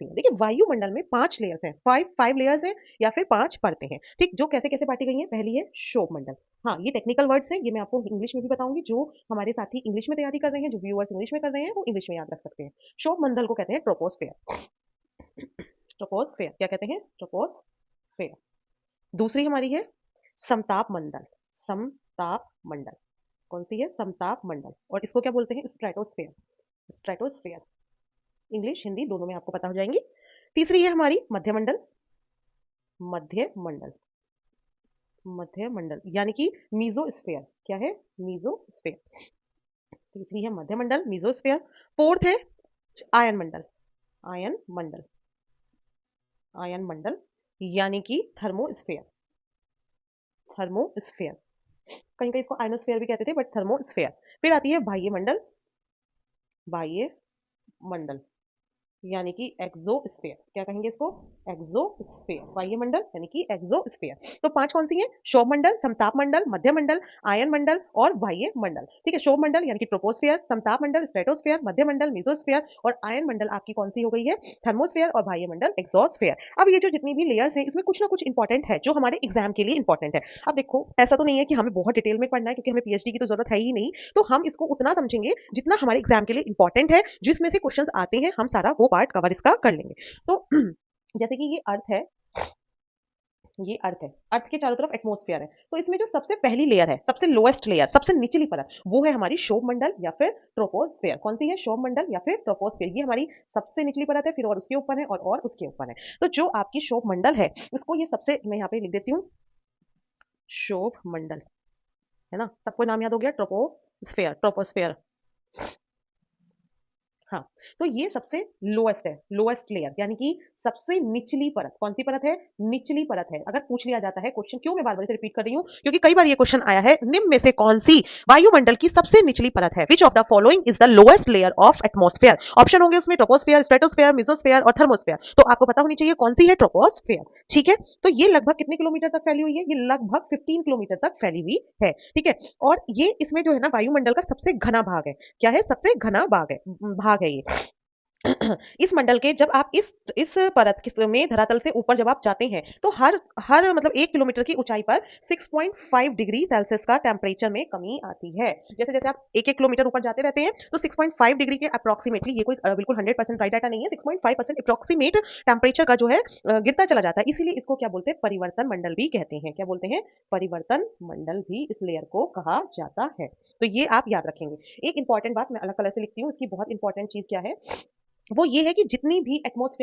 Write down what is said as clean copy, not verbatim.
सी हैं? देखिए वायुमंडल में 5 लेयर्स हैं, 5 लेयर्स हैं या फिर 5 परतें हैं, ठीक? जो कैसे-कैसे बाँटी गई हैं? पहली है क्षोभमंडल। हाँ, ये टेक्निकल वर्ड्स हैं, ये मैं आपको इंग्लिश में भी बताऊँगी, जो हमारे साथी इंग्लिश में तैयारी कर रहे हैं, जो व्यूअर्स इंग्लिश में कर रहे हैं, वो इंग्लिश में याद रख सकते हैं। क्षोभमंडल को कहते हैं ट्रोपोस्फेयर। ट्रोपोस्फेयर क्या कहते हैं? ट्रोपोस्फेयर। दूसरी हमारी है समताप मंडल। समताप मंडल कौन सी है? समताप मंडल। और इसको क्या बोलते हैं? स्ट्रेटोस्फेयर। स्ट्रेटोस्फेयर इंग्लिश हिंदी दोनों में आपको पता हो जाएंगी। तीसरी है हमारी मध्य मंडल। मध्य मंडल। मध्य मंडल यानी कि मीजोस्फेयर। क्या है? मीजोस्फेयर। तीसरी है मध्य मंडल, मीजोस्फेयर। फोर्थ है आयन मंडल। आयन मंडल। आयन मंडल यानी कि थर्मोस्फेयर। थर्मोस्फेयर कहीं कहीं इसको आयनोस्फेयर भी कहते थे, बट थर्मोस्फेयर। फिर आती है बाह्य मंडल। बाह्य मंडल यानी कि एक्सोस्फेयर। क्या कहेंगे इसको? एक्सोस्फेयर। वायुमंडल यानी कि एक्सोस्फेयर। तो 5 कौन सी हैं? क्षोभ मंडल, समताप मंडल, मध्य मंडल, आयन मंडल और बाह्य मंडल। ठीक है, क्षोभ मंडल यानी कि ट्रोपोस्फेयर, समताप मंडल स्ट्रेटोस्फेयर, मध्य मंडल मीजोस्फेयर और आयन मंडल आपकी कौन सी हो गई है? थर्मोस्फेयर और बाह्य मंडल एक्सोस्फेयर। अब ये जो जितनी भी लेयर्स हैं, इसमें कुछ ना कुछ इंपॉर्टेंट है जो हमारे एग्जाम के लिए इंपॉर्टेंट है। अब देखो, ऐसा तो नहीं है कि हमें बहुत डिटेल में पढ़ना है, क्योंकि हमें पीएचडी की तो जरूरत है ही नहीं। तो हम इसको उतना समझेंगे जितना हमारे एग्जाम के लिए इंपॉर्टेंट है, जिसमें से क्वेश्चंस आते हैं, हम सारा वो पार्ट कवर इसका कर लेंगे। तो जैसे कि ये अर्थ है, ये अर्थ है, अर्थ के चारों तरफ एटमॉस्फेयर है। तो इसमें जो सबसे पहली लेयर है, सबसे लोएस्ट लेयर, सबसे निचली परत, वो है हमारी क्षोभ मंडल या फिर ट्रोपोस्फेयर। कौन सी है? क्षोभ मंडल या फिर ट्रोपोस्फेयर। ये हमारी सबसे निचली परत है, फिर और उसके ऊपर है और उसके ऊपर है। तो जो आपकी क्षोभ मंडल है, इसको ये सबसे, मैं यहाँ पे लिख देती हूँ, क्षोभ मंडल, है ना? सबको नाम याद हो गया? ट्रोपोस्फेयर। ट्रोपोस्फेयर, हाँ। तो ये सबसे लोएस्ट है, लोएस्ट लेयर यानी कि सबसे निचली परत। कौन सी परत है? निचली परत है। अगर पूछ लिया जाता है क्वेश्चन, क्यों मैं बार बार इसे रिपीट कर रही हूँ? क्योंकि कई बार ये क्वेश्चन आया है, निम्न में से कौन सी वायुमंडल की सबसे निचली परत है? Which of the following is the lowest layer of atmosphere? Option होंगे उसमें ट्रोपोस्फेयर, स्ट्रेटोस्फेयर, मिजोस्फेयर और थर्मोस्फेयर। तो आपको पता होनी चाहिए कौन सी है? ट्रोपोस्फेयर। ठीक है, तो ये लगभग कितने किलोमीटर तक फैली हुई है? ये लगभग 15 किलोमीटर तक फैली हुई है। ठीक है, और ये इसमें जो है ना, वायुमंडल का सबसे घना भाग है। क्या है? सबसे घना भाग है ये। इस मंडल के जब आप इस परत में धरातल से ऊपर जब आप जाते हैं, तो हर हर मतलब 1 किलोमीटर की ऊंचाई पर 6.5 डिग्री सेल्सियस का टेम्परेचर में कमी आती है। जैसे जैसे आप 1 किलोमीटर ऊपर जाते रहते हैं, तो 6.5 डिग्री के अप्रोक्सीमेटली, ये कोई बिल्कुल 100% राइट डाटा नहीं है, 6.5% अप्रोक्सीमेट टेम्परेचर का जो है गिरता चला जाता है। इसीलिए इसको क्या बोलते हैं? परिवर्तन मंडल भी कहते हैं। क्या बोलते हैं? परिवर्तन मंडल भी इस लेयर को कहा जाता है। तो ये आप याद रखेंगे। एक इंपॉर्टेंट बात मैं अलग कलर से लिखती हूँ, इसकी बहुत इंपॉर्टेंट चीज क्या है, वो ये है कि जितनी भी एटमॉस्फेयर